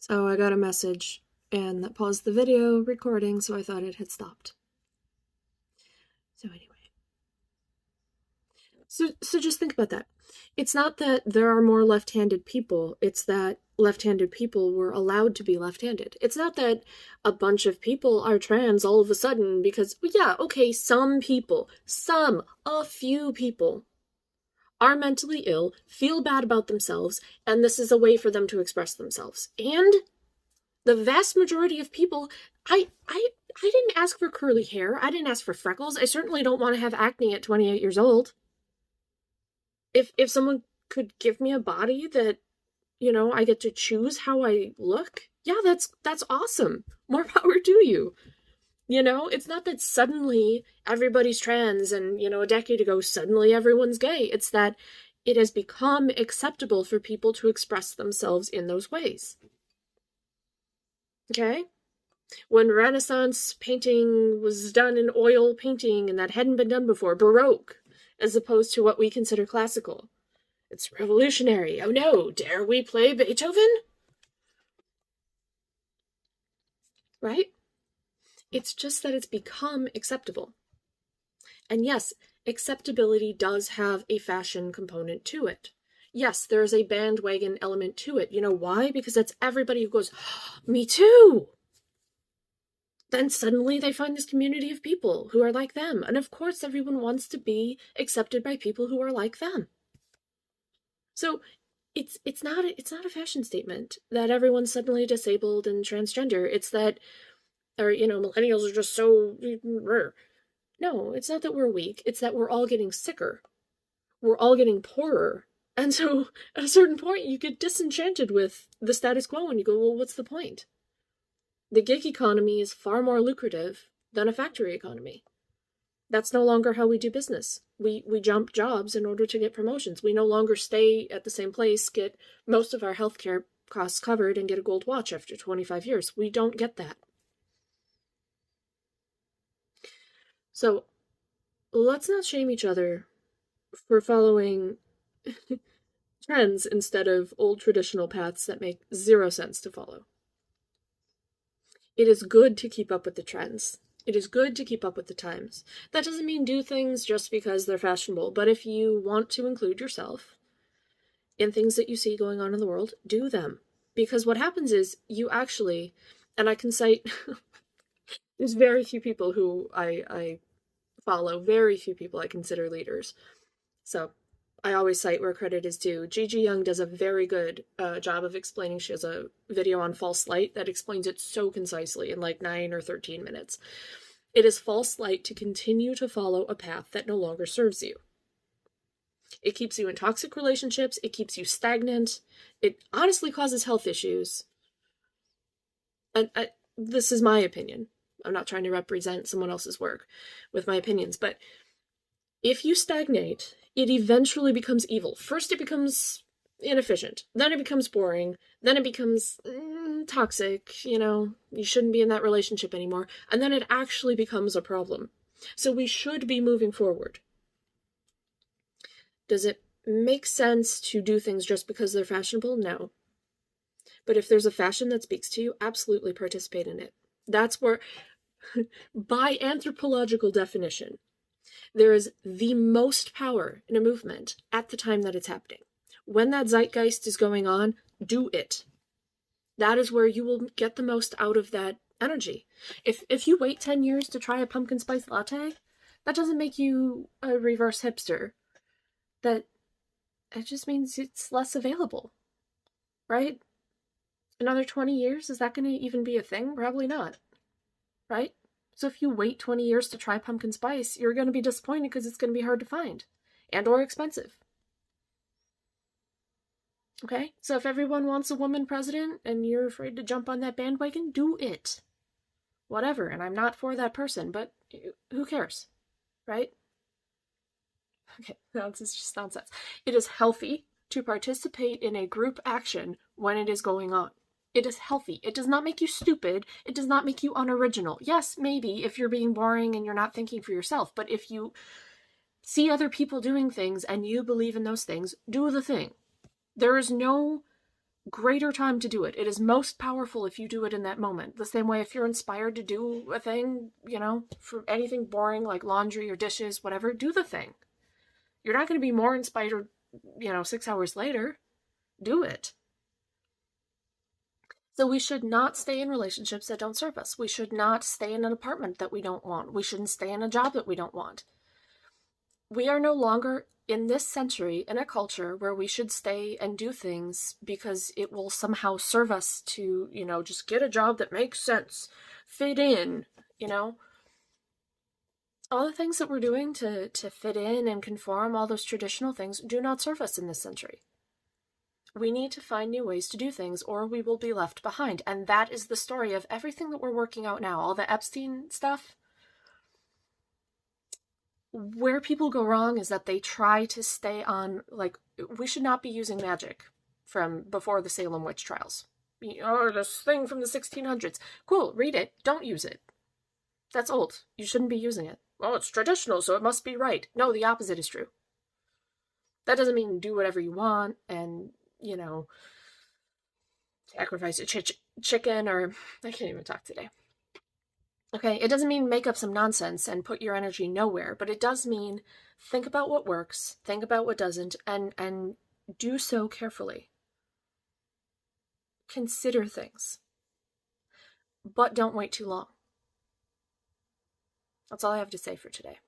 So I got a message and that paused the video recording, so I thought it had stopped. So anyway. So just think about that. It's not that there are more left-handed people, it's that left-handed people were allowed to be left-handed. It's not that a bunch of people are trans all of a sudden because, yeah, okay, a few people are mentally ill, feel bad about themselves, and this is a way for them to express themselves. And the vast majority of people, I didn't ask for curly hair. I didn't ask for freckles. I certainly don't want to have acne at 28 years old. If someone could give me a body that, I get to choose how I look, yeah, that's awesome. More power to you. It's not that suddenly everybody's trans and, a decade ago suddenly everyone's gay. It's that it has become acceptable for people to express themselves in those ways. Okay? When Renaissance painting was done in oil painting and that hadn't been done before, Baroque, as opposed to what we consider classical. It's revolutionary. Oh no, dare we play Beethoven? Right? It's just that it's become acceptable. And yes, acceptability does have a fashion component to it. Yes, there is a bandwagon element to it. You know why? Because that's everybody who goes, me too! Then suddenly they find this community of people who are like them. And of course, everyone wants to be accepted by people who are like them. So it's not a fashion statement that everyone's suddenly disabled and transgender. It's that, or millennials are just so. No, it's not that we're weak. It's that we're all getting sicker. We're all getting poorer. And so at a certain point, you get disenchanted with the status quo and you go, well, what's the point? The gig economy is far more lucrative than a factory economy. That's no longer how we do business. We jump jobs in order to get promotions. We no longer stay at the same place, get most of our healthcare costs covered, and get a gold watch after 25 years. We don't get that. So let's not shame each other for following trends instead of old traditional paths that make zero sense to follow. It is good to keep up with the trends. It is good to keep up with the times. That doesn't mean do things just because they're fashionable, but if you want to include yourself in things that you see going on in the world, do them. Because what happens is you actually, and I can cite, there's very few people who I follow, very few people I consider leaders. So I always cite where credit is due. Gigi Young does a very good job of explaining. She has a video on false light that explains it so concisely in like 9 or 13 minutes. It is false light to continue to follow a path that no longer serves you. It keeps you in toxic relationships. It keeps you stagnant. It honestly causes health issues. And this is my opinion. I'm not trying to represent someone else's work with my opinions, but if you stagnate, it eventually becomes evil. First it becomes inefficient, then it becomes boring, then it becomes toxic, you shouldn't be in that relationship anymore, and then it actually becomes a problem. So we should be moving forward. Does it make sense to do things just because they're fashionable? No. But if there's a fashion that speaks to you, absolutely participate in it. That's where, by anthropological definition, there is the most power in a movement at the time that it's happening. When that zeitgeist is going on, do it. That is where you will get the most out of that energy. If you wait 10 years to try a pumpkin spice latte, that doesn't make you a reverse hipster. It just means it's less available, right? Another 20 years, is that going to even be a thing? Probably not, right? So if you wait 20 years to try pumpkin spice, you're going to be disappointed because it's going to be hard to find and or expensive. Okay? So if everyone wants a woman president and you're afraid to jump on that bandwagon, do it. Whatever. And I'm not for that person, but who cares? Right? Okay, that's just nonsense. It is healthy to participate in a group action when it is going on. It is healthy. It does not make you stupid. It does not make you unoriginal. Yes, maybe if you're being boring and you're not thinking for yourself, but if you see other people doing things and you believe in those things, do the thing. There is no greater time to do it. It is most powerful if you do it in that moment. The same way if you're inspired to do a thing, for anything boring like laundry or dishes, whatever, do the thing. You're not going to be more inspired, 6 hours later. Do it. So we should not stay in relationships that don't serve us. We should not stay in an apartment that we don't want. We shouldn't stay in a job that we don't want. We are no longer in this century in a culture where we should stay and do things because it will somehow serve us to, just get a job that makes sense, fit in, all the things that we're doing to fit in and conform, all those traditional things do not serve us in this century. We need to find new ways to do things or we will be left behind. And that is the story of everything that we're working out now. All the Epstein stuff. Where people go wrong is that they try to stay on, we should not be using magic from before the Salem witch trials. This thing from the 1600s. Cool, read it. Don't use it. That's old. You shouldn't be using it. Well, it's traditional, so it must be right. No, the opposite is true. That doesn't mean do whatever you want and sacrifice a chicken or I can't even talk today. Okay, it doesn't mean make up some nonsense and put your energy nowhere, but it does mean think about what works, think about what doesn't, and do so carefully. Consider things, but don't wait too long. That's all I have to say for today.